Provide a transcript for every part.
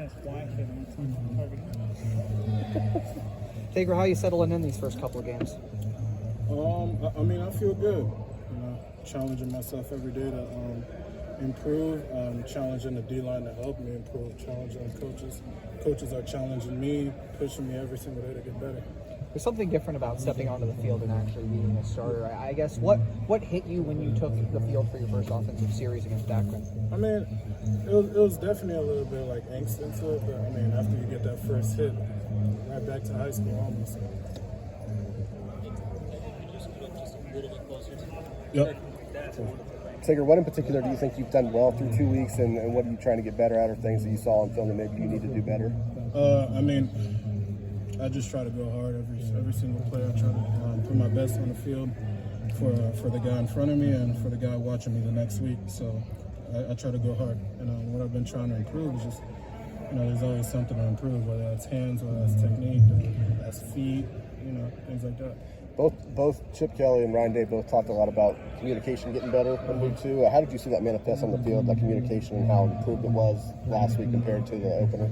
That's why Tegra, how are you settling in these first couple of games? I mean, I feel good. Challenging myself every day to improve. Challenging the D-line to help me improve. Challenging the coaches. Coaches are challenging me, pushing me every single day to get better. There's something different about stepping onto the field and actually being a starter. I guess what hit you when you took the field for your first offensive series against Akron? I mean, it was definitely a little bit like angst into it, but I mean, after you get that first hit, right back to high school almost. Yep. Tegra, what in particular do you think you've done well through 2 weeks, and what are you trying to get better at, or things that you saw in film that maybe you need to do better? I mean, I just try to go hard every single play. I try to put my best on the field for the guy in front of me and for the guy watching me the next week. So I try to go hard. And what I've been trying to improve is just, there's always something to improve, whether that's hands, whether that's technique, whether that's feet, things like that. Both Chip Kelly and Ryan Day both talked a lot about communication getting better in week 2. How did you see that manifest on the field, that communication, and how improved it was last week compared to the opener?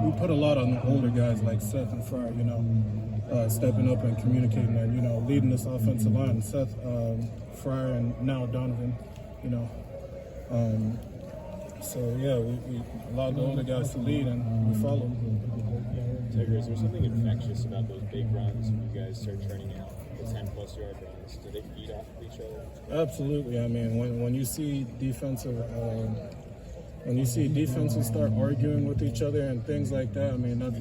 We put a lot on the older guys like Seth and Fryer, stepping up and communicating and, leading this offensive line. Seth, Fryer, and now Donovan, So, yeah, we allowed the older guys to lead and we followed. Tegra, is there something infectious about those big runs when you guys start turning out the 10-plus yard runs? Do they feed off of each other? Absolutely. I mean, when you see defenses start arguing with each other and things like that, I mean, that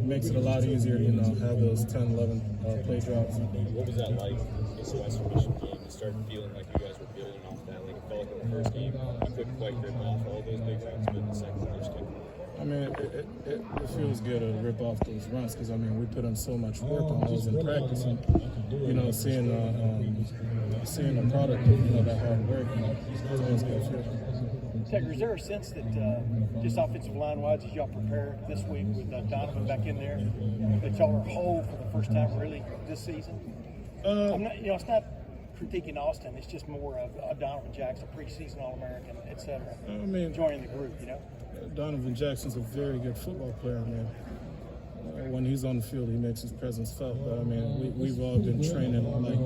makes it a lot easier to, have those 10, 11 play drops. What was that like in this Western Michigan game? You started feeling like you guys were building off that. Like, it felt like in the first game, you couldn't quite grip off all those big runs, but in the second one, you just did. I mean, it feels good to rip off those runs because, I mean, we put in so much work on those in practice. And, seeing the product of that hard work, it's always good to feel. Tegra, is there a sense that just offensive line-wise, as y'all prepare this week with Donovan back in there, that y'all are whole for the first time really this season? I'm not, it's not critiquing Austin. It's just more of Donovan Jackson, preseason All-American, et cetera. I mean, joining the group, Donovan Jackson's a very good football player, man. When he's on the field, he makes his presence felt. But I mean, we've all been training like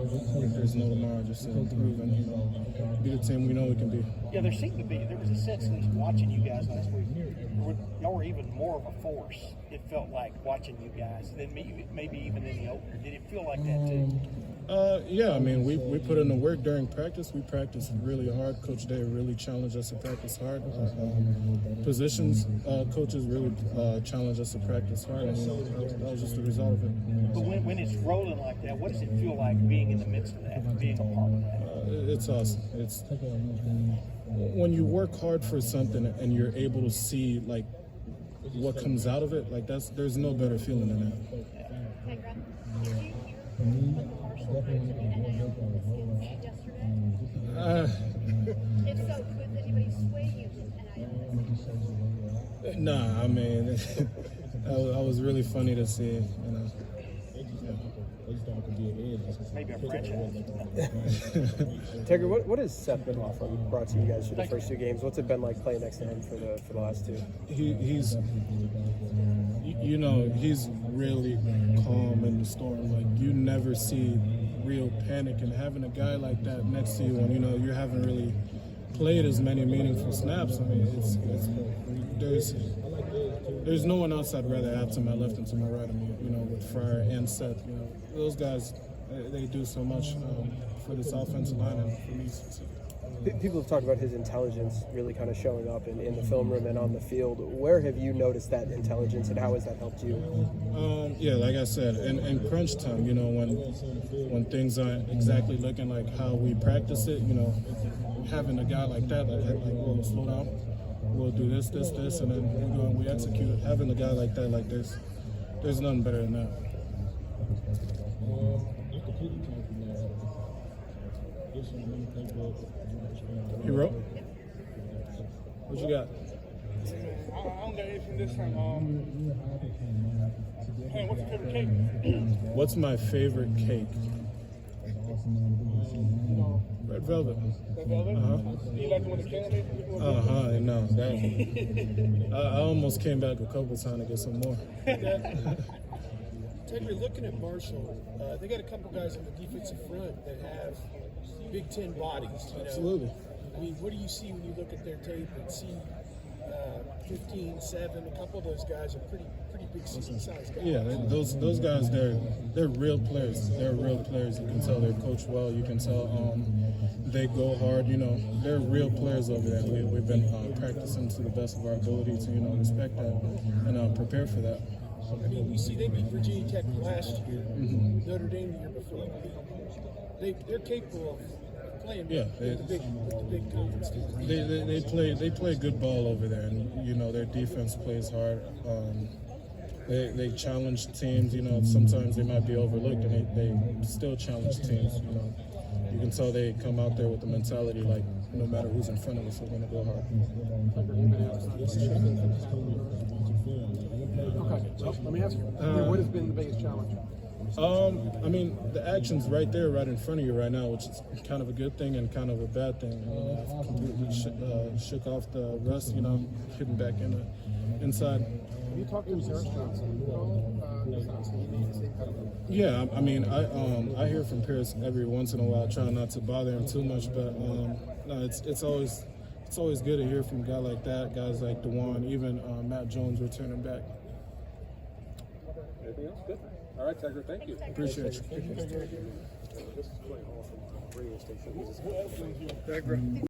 there's no tomorrow, just to improve and be the team we know we can be. Yeah, there was a sense, at least watching you guys last week, y'all were even more of a force. It felt like watching you guys than maybe even in the opener. Did it feel like that too? Yeah, I mean, we put in the work during practice. We practiced really hard. Coach Day really challenged us to practice hard. Positions coaches really challenged us to practice hard, and that was just the result of it. But when it's rolling like that, what does it feel like being in the midst of that, being a part of that? It's awesome. It's when you work hard for something and you're able to see like what comes out of it. Like there's no better feeling than that. If so, could anybody sway you? Nah, I mean, that was really funny to see. Maybe a franchise. Tegra, what has Seth been brought to you guys for the first 2 games? What's it been like playing next to him for the last 2? He's really calm in the storm. Like, you never see real panic, and having a guy like that next to you when you haven't really played as many meaningful snaps. I mean, there's no one else I'd rather have to my left and to my right of me. With Fryer and Seth. Those guys, they do so much for this offensive line and for me specifically. People have talked about his intelligence really kind of showing up in the film room and on the field. Where have you noticed that intelligence, and how has that helped you? Yeah, like I said, in crunch time, when things aren't exactly looking like how we practice it, having a guy like that, we'll slow down, we'll do this, and then we go and we execute it. Having a guy like that, there's nothing better than that. You wrote? What you got? I don't got anything this time. Hey, what's your favorite cake? What's my favorite cake? Red Velvet. Red Velvet? You like the one that came in? No. I almost came back a couple times to get some more. Tegra, looking at Marshall, they got a couple guys on the defensive front that have Big Ten bodies. You know? Absolutely. I mean, what do you see when you look at their tape and see 15, 7, a couple of those guys are pretty big size guys? Yeah, those guys, they're real players. They're real players. You can tell they're coached well. You can tell they go hard. You know, they're real players over there. We've been practicing to the best of our ability to respect that and prepare for that. I mean, you see they beat Virginia Tech last year, Notre Dame the year before. They're capable of playing with the big conference teams. They play good ball over there, and their defense plays hard. They challenge teams. Sometimes they might be overlooked, and they still challenge teams. You can tell they come out there with the mentality like no matter who's in front of us, we're going to go hard. Okay, so let me ask you, what has been the biggest challenge? I mean, the action's right there, right in front of you right now, which is kind of a good thing and kind of a bad thing. I've completely shook off the rust, getting back inside. Have you talked to Paris Johnson at all? Yeah, I mean, I hear from Paris every once in a while, trying not to bother him too much, but no, it's always good to hear from a guy like that, guys like DeJuan, even Matt Jones returning back. Anything else? Good. All right, Tegra, thank you. Appreciate you. Tegra.